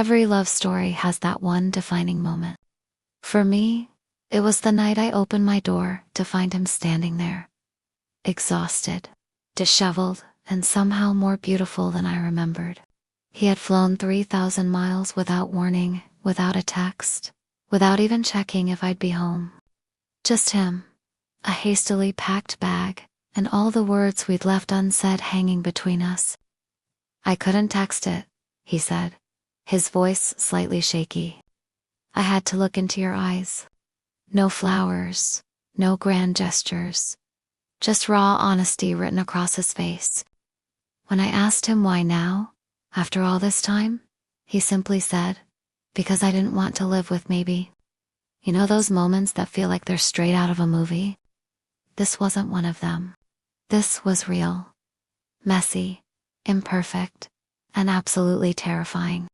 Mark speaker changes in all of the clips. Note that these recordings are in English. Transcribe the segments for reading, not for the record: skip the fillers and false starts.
Speaker 1: Every love story has that one defining moment. For me, it was the night I opened my door to find him standing there, exhausted, disheveled, and somehow more beautiful than I remembered. He had flown 3,000 miles without warning, without a text, without even checking if I'd be home. Just him, a hastily packed bag, and all the words we'd left unsaid hanging between us. "I couldn't text it," he said, his voice slightly shaky. "I had to look into your eyes. No flowers, no grand gestures, just raw honesty written across his face." When I asked him why now, after all this time, he simply said, "Because I didn't want to live with maybe." You know those moments that feel like they're straight out of a movie? This wasn't one of them. This was real, messy, imperfect, and absolutely terrifying.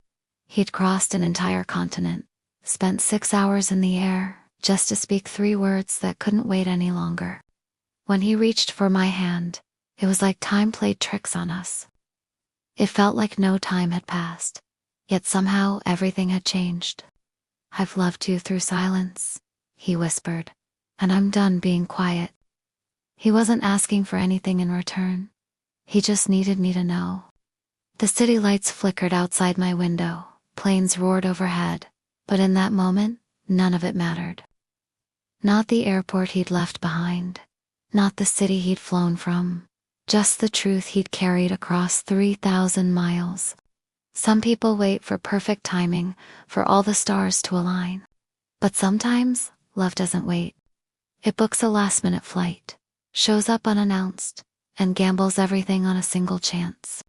Speaker 1: He'd crossed an entire continent, spent 6 hours in the air, just to speak 3 words that couldn't wait any longer. When he reached for my hand, it was like time played tricks on us. It felt like no time had passed, yet somehow everything had changed. "I've loved you through silence," he whispered, "and I'm done being quiet." He wasn't asking for anything in return. He just needed me to know. The city lights flickered outside my window, planes roared overhead, but in that moment, none of it mattered. Not the airport he'd left behind, not the city he'd flown from, just the truth he'd carried across 3,000 miles. Some people wait for perfect timing, for all the stars to align. But sometimes, love doesn't wait. It books a last-minute flight, shows up unannounced, and gambles everything on a single chance.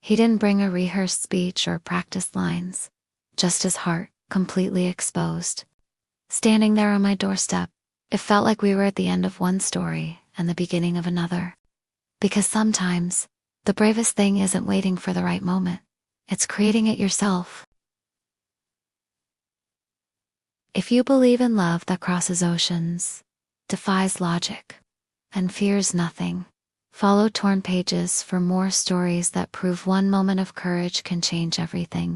Speaker 1: He didn't bring a rehearsed speech or practiced lines, just his heart, completely exposed. Standing there on my doorstep, it felt like we were at the end of one story and the beginning of another. Because sometimes, the bravest thing isn't waiting for the right moment. It's creating it yourself. If you believe in love that crosses oceans, defies logic, and fears nothing, follow Torn Pages for more stories that prove one moment of courage can change everything.